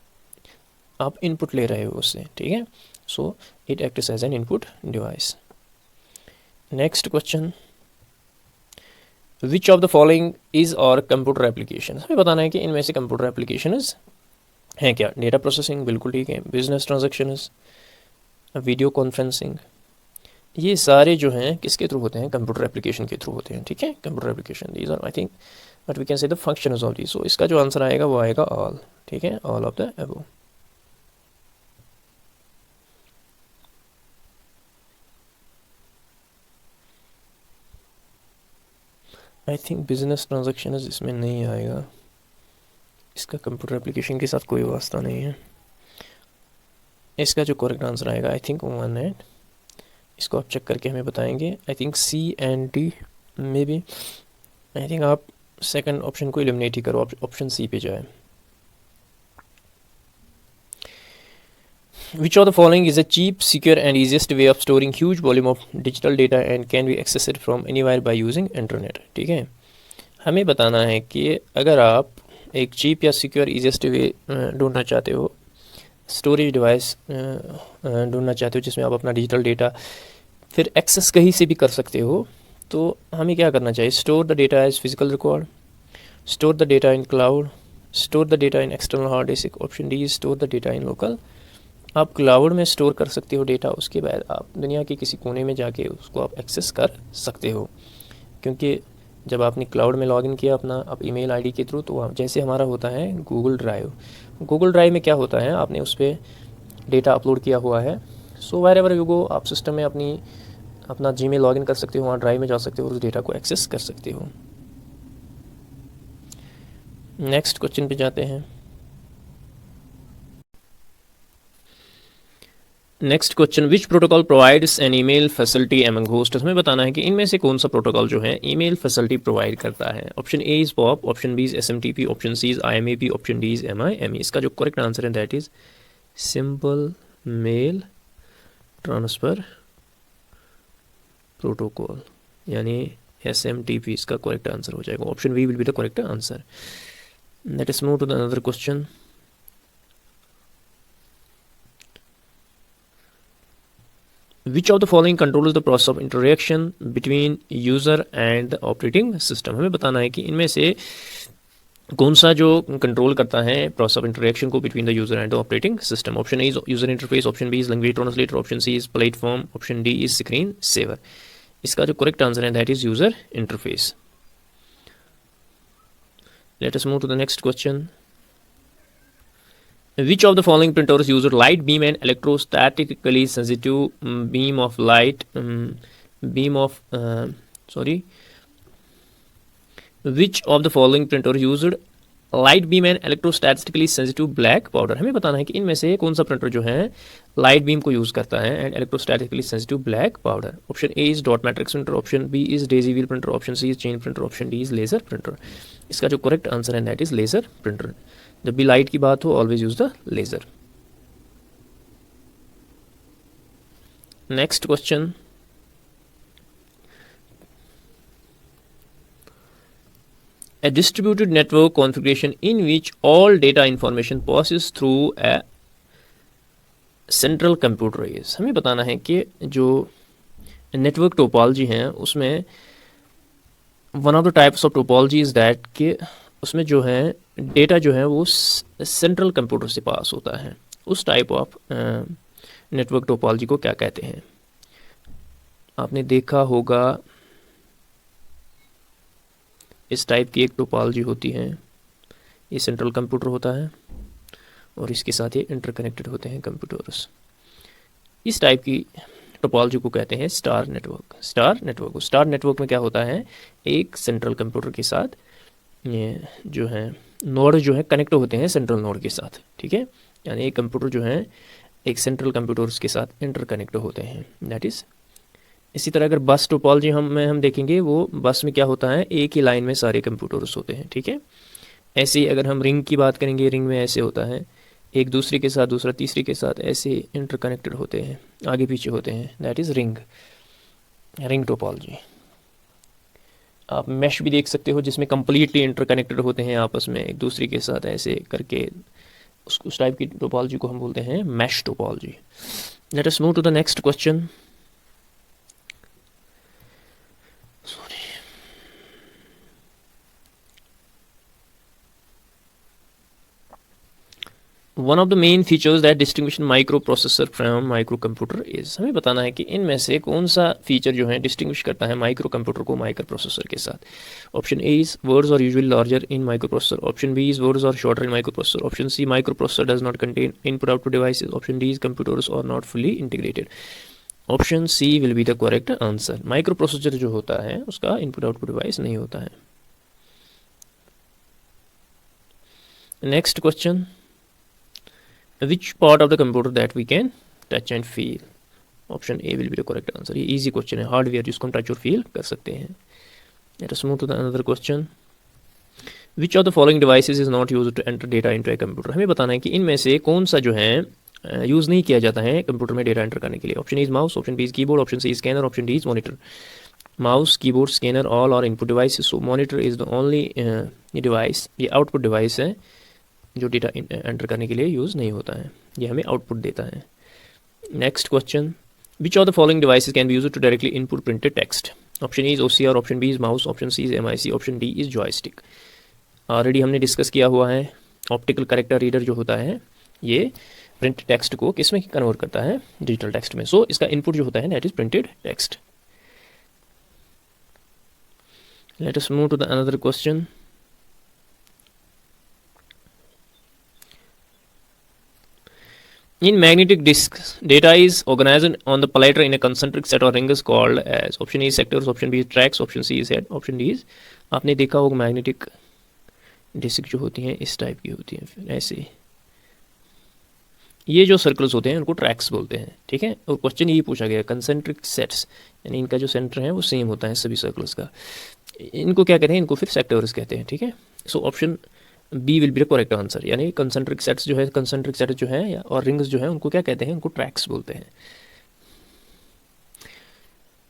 आप इनपुट ले रहे हो उससे। ठीक है, so it acts as an input device. Next question. Which of the following is और कंप्यूटर एप्लीकेशन। हमें बताना है कि इनमें से कंप्यूटर एप्लीकेशन हैं क्या। डेटा प्रोसेसिंग बिल्कुल ठीक है, बिजनेस ट्रांजेक्शन, वीडियो कॉन्फ्रेंसिंग, ये सारे जो हैं किसके थ्रू होते हैं, कंप्यूटर एप्लीकेशन के थ्रू होते हैं। ठीक है, computer application these are I think but we can say the functions of the. So इसका जो आंसर आएगा वो आएगा ऑल। ठीक है, all of the above. I think business transaction इसमें नहीं आएगा, इसका कंप्यूटर एप्लीकेशन के साथ कोई वास्ता नहीं है। इसका जो करेक्ट आंसर आएगा आई थिंक 1 है, इसको आप चेक करके हमें बताएंगे। I think C and D may be. I think आप सेकंड ऑप्शन को एलिमिनेट ही करो, ऑप्शन सी पे जाए। Which of the following is a cheap, secure and easiest way of storing huge volume of digital data and can be accessed from anywhere by using internet। ठीक है, हमें बताना है कि अगर आप एक चीप या सिक्योर ईजिएस्ट वे ढूंढना चाहते हो, स्टोरेज डिवाइस ढूंढना चाहते हो जिसमें आप अपना डिजिटल डेटा फिर एक्सेस कहीं से भी कर सकते हो, तो हमें क्या करना चाहिए। Store the data as physical record, store the data in cloud, store the data in external hard disk, option D store the data in local. आप क्लाउड में स्टोर कर सकते हो डेटा, उसके बाद आप दुनिया के किसी कोने में जाके उसको आप एक्सेस कर सकते हो। क्योंकि जब आपने क्लाउड में लॉगिन किया अपना आप ईमेल आईडी के थ्रू, तो जैसे हमारा होता है गूगल ड्राइव, गूगल ड्राइव में क्या होता है आपने उस पर डेटा अपलोड किया हुआ है। So wherever you go, आप सिस्टम में अपना जीमेल लॉगिन कर सकते हो, वहाँ ड्राइव में जा सकते हो और उस डेटा को एक्सेस कर सकते हो। नेक्स्ट क्वेश्चन पे जाते हैं। Next question. विच protocol provides N email facility among hosts. हमें बताना है कि इनमें से कौन सा प्रोटोकॉल जो है ईमेल फैसिलिटी प्रोवाइड करता है। Option A is POP, option B is SMTP, option C is IMAP, option D is MIME. इसका जो करेक्ट आंसर है that is simple mail transfer protocol, यानी एसएमटीपी इसका करेक्ट आंसर हो जाएगा। Option B will be the correct answer. Let us move to the another question. Which of the following controls the process of interaction between user and the operating system। हमें बताना है कि इनमें से कौन सा जो कंट्रोल करता है प्रोसेस ऑफ इंटरेक्शन को between the user and the operating system. Option A is user interface, option B is language translator, option C is platform, option D is screen saver. इसका जो करेक्ट आंसर है that is user interface. Let us move to the next question. Which of the following printers used light beam and electrostatically sensitive beam of light beam of sorry which of the following printer used light beam and electrostatically sensitive black powder? हमें बताना है कि इनमें से कौन सा printer जो है लाइट बीम को यूज़ करता है and electrostatically sensitive black powder. Option A is dot matrix printer, option B is daisy wheel printer, option C is chain printer, option D is laser printer. इसका जो correct answer है that is laser printer. जब भी light की बात हो always use the laser. Next question. A distributed network configuration in which all data information passes through a central computer is. हमें बताना है कि जो नेटवर्क टोपोलॉजी है उसमें one of the types of topology is that कि उसमें जो है डेटा जो है वो सेंट्रल कंप्यूटर से पास होता है. उस टाइप ऑफ नेटवर्क टोपोलॉजी को क्या कहते हैं? आपने देखा होगा इस टाइप की एक टोपोलॉजी होती है. ये सेंट्रल कंप्यूटर होता है और इसके साथ ये इंटरकनेक्टेड होते हैं कंप्यूटर्स. इस टाइप की टोपोलॉजी को कहते हैं स्टार नेटवर्क. स्टार नेटवर्क में क्या होता है, एक सेंट्रल कंप्यूटर के साथ ये जो है नोड जो है कनेक्ट होते हैं सेंट्रल नोड के साथ. ठीक है, यानी एक कंप्यूटर जो है एक सेंट्रल कंप्यूटर्स के साथ इंटरकनेक्ट होते हैं. That is. इसी तरह अगर बस टोपोलॉजी हम देखेंगे, वो बस में क्या होता है, एक ही लाइन में सारे कंप्यूटर्स होते हैं. ठीक है, ऐसे ही अगर हम रिंग की बात करेंगे, रिंग में ऐसे होता है, एक दूसरे के साथ दूसरा तीसरे के साथ ऐसे इंटरकनेक्टेड होते हैं, आगे पीछे होते हैं. That is ring topology. आप मैश भी देख सकते हो जिसमें कम्प्लीटली इंटरकनेक्टेड होते हैं आपस में एक दूसरे के साथ ऐसे करके. उस टाइप की टोपोलॉजी को हम बोलते हैं mesh topology. Let us move to the next question. One of the main features that distinguish microprocessor from microcomputer is. हमें बताना है कि इनमें से कौन सा फीचर जो है डिस्टिंग्विश करता है माइक्रो कंप्यूटर को माइक्रो प्रोसेसर के साथ. Option A is words are usually larger in microprocessor, option B is words are shorter in microprocessor, option C microprocessor does not contain input output devices, option D is computers are not fully integrated. Option C will be the correct answer. Microprocessor जो होता है उसका input output device नहीं होता है. Next question. Which part of the computer that we can touch and feel? Option A will be the correct answer. ये easy question है, hardware जिसको हम टच और फील कर सकते हैं. Let us move to the another question. Which of the following devices is not used to enter data into a computer? हमें बताना है कि इनमें से कौन सा जो है यूज़ नहीं किया जाता है कंप्यूटर में डेटा एंटर करने के लिए. Option A is mouse, option B is keyboard, option C is scanner, option D is monitor. Mouse, keyboard, scanner all are input devices. So monitor is the only device, ये output device है जो data enter करने के लिए use नहीं होता है, ये हमें आउटपुट देता है. Next question. Which of the following devices can be used to directly input printed text. Option A is OCR, option B is mouse, option C is MIC, option D is joystick. Already हमने discuss किया हुआ है. Optical character reader जो होता है ये printed text को किस में कन्वर्ट करता है, डिजिटल टेक्स्ट में. सो इसका इनपुट जो होता है that is printed text. Let us move to the another question. In magnetic disks, data is organized on the palator in a concentric set or rings called as. Option A is sectors, option B is tracks, option C is head, option D is. आपने देखा होगा magnetic disk जो होती हैं इस type की होती हैं, फिर ऐसे ये जो सर्कल्स होते हैं उनको ट्रैक्स बोलते हैं. ठीक है, और क्वेश्चन यही पूछा गया कंसेंट्रिक सेट्स, यानी इनका जो सेंटर है वो सेम होता है सभी सर्कल्स का. इनको क्या कहते हैं, इनको फिर सेक्टर्स कहते हैं. ठीक है, so option B will be the correct answer. यानी कंसेंट्रिक सेट्स जो है, कंसेंट्रिक सेट जो है और रिंग्स जो है उनको क्या कहते हैं, उनको ट्रैक्स बोलते हैं.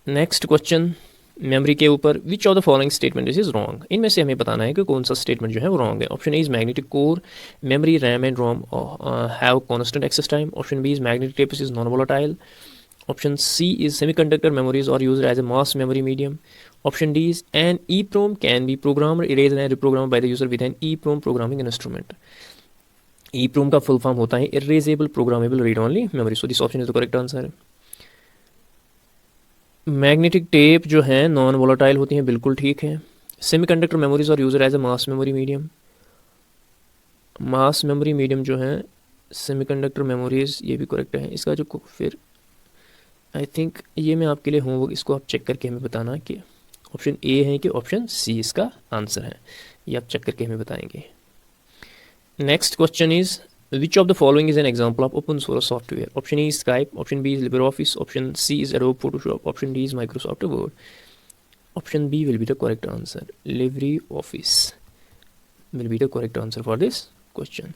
नेक्स्ट क्वेश्चन मेमोरी के ऊपर. विच of the following statement is wrong. इनमें से हमें बताना है कि कौन सा स्टेटमेंट जो है वो रॉन्ग है. Option A is magnetic core memory RAM and ROM have constant access time. Option B is magnetic tapes is non volatile. Option C is semiconductor memories are used as a mass memory medium. Option D is an EEPROM can be programmed, erased and reprogrammed by the user with an EEPROM programming instrument. EEPROM का full form होता है Erasable Programmable Read Only Memory. So this option is the correct answer. Magnetic tape जो है non volatile होती हैं, बिल्कुल ठीक है. Semiconductor memories are used as a mass memory medium. Mass memory medium जो है सेमीकंडक्टर मेमोरीज, ये भी करेक्ट है। इसका जो फिर आई थिंक ये मैं आपके लिए होमवर्क, इसको आप चेक करके हमें बताना कि ऑप्शन ए है कि ऑप्शन सी इसका आंसर है, ये आप चेक करके हमें बताएंगे। Next question is which of the following is an example of open source software? Option A is Skype, option B is LibreOffice, option C is Adobe Photoshop, option D is Microsoft Word. Option B will be the correct answer. LibreOffice will be the correct answer for this question.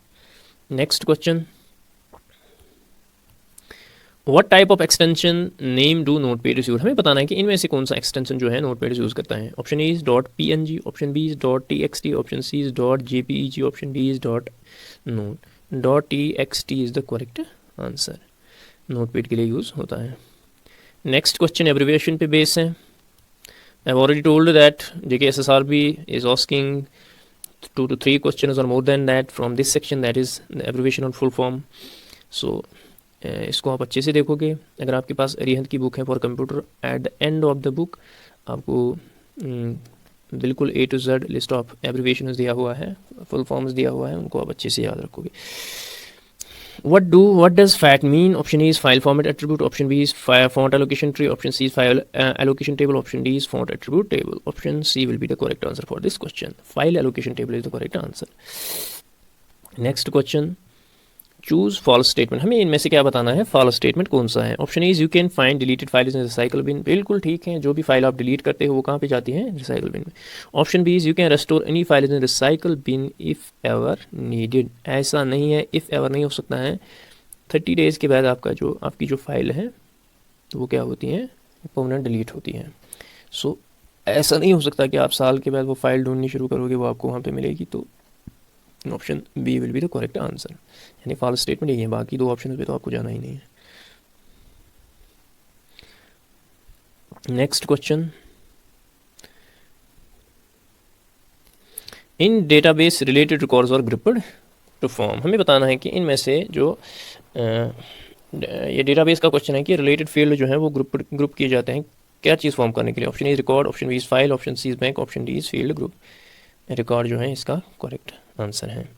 Next question. What type of extension name do Notepad use? हमें बताना है कि इनमें से कौन सा extension जो है Notepad यूज़ करता है। Option A is .png, option B is .txt, option C is .jpeg, option D is .note. .txt is the correct answer. Notepad के लिए यूज़ होता है। नेक्स्ट क्वेश्चन एब्रिविएशन पे बेस है। I have already told that JKSSRB is asking 2 to 3 questions or more than that from this section, that is the abbreviation or full form. So इसको आप अच्छे से देखोगे। अगर आपके पास अरिहंत की बुक है for computer, at the end of the book आपको बिल्कुल A to Z list of abbreviation दिया हुआ है, फुल फॉर्म्स दिया हुआ है, उनको आप अच्छे से याद रखोगे। what does FAT mean? Option A is file format attribute, option B is font allocation tree, option C is file allocation table, option D is font attribute table. Option C will be the correct answer for this question. File allocation table is the correct answer. Next question, choose false statement. हमें इनमें से क्या बताना है, false statement कौन सा है। Option is you can find deleted files in recycle bin, बिल्कुल ठीक है, जो भी फाइल आप डिलीट करते हो वो कहाँ पे जाती है, रिसाइकल बिन में। Option B is you can restore any file in recycle bin if ever needed, ऐसा नहीं है, इफ़ एवर नहीं हो सकता है। 30 डेज़ के बाद आपकी जो फाइल है वो क्या होती है, परमानेंट डिलीट होती है। सो ऐसा नहीं हो सकता कि आप साल के बाद वो फाइल ढूंढनी शुरू करोगे वो आपको वहाँ पर मिलेगी। तो option B will be the correct answer, यानी फॉल्स स्टेटमेंट यही है, बाकी दो ऑप्शन पे तो आपको जाना ही नहीं है। नेक्स्ट क्वेश्चन, इन डेटाबेस रिलेटेड रिकॉर्ड्स और ग्रुप्ड टू फॉर्म, हमें बताना है कि इनमें से जो ये डेटाबेस का क्वेश्चन है कि रिलेटेड फील्ड जो है वो ग्रुप किए जाते हैं क्या चीज़ फॉर्म करने के लिए। Option A is record, option B is file, option C is bank, option D is field group. Record जो है इसका करेक्ट आंसर है।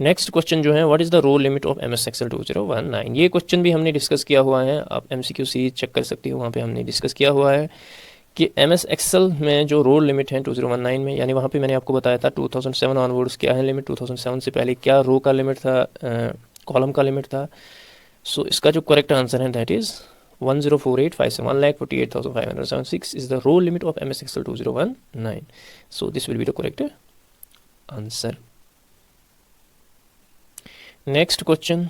नेक्स्ट क्वेश्चन जो है, what is the row limit of MS Excel 2019, ये क्वेश्चन भी हमने discuss किया हुआ है, आप MCQ सीरीज चेक कर सकते हो, वहाँ पे हमने डिस्कस किया हुआ है कि MS Excel में जो रोल लिमिट है 2019 में, यानी वहाँ पे मैंने आपको बताया था 2007 ऑनवर्ड्स क्या है लिमिट, 2007 से पहले क्या रो का लिमिट था, कॉलम का लिमिट था। सो इसका जो करेक्ट आंसर है that is 104857 1,48,576 is the row limit of MS Excel 2019. So this will be the correct answer. Next question,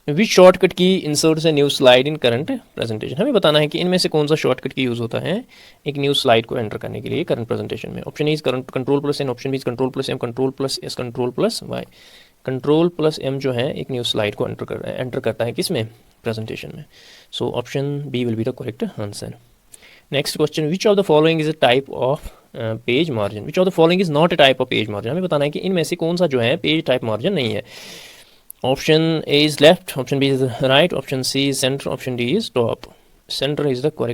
which shortcut key inserts a new slide in current presentation, हमें बताना है कि इनमें से कौन सा शॉर्टकट की यूज़ होता है एक न्यू स्लाइड को एंटर करने के लिए करंट प्रेजेंटेशन में। Option A is Ctrl+N, option B is Ctrl+M, Ctrl+S, Ctrl+Y। Ctrl+M जो है एक न्यू स्लाइड को एंटर करता है किसमें, प्रेजेंटेशन में। So option B will be the correct answer. Next question, which of the following is a type of page margin, which of the following is not a type of page margin, हमें बताना है कि इनमें से कौन सा जो है पेज टाइप मार्जिन नहीं है। Option A is left, option B is right, option C is centre, option D is top. Centre is the correct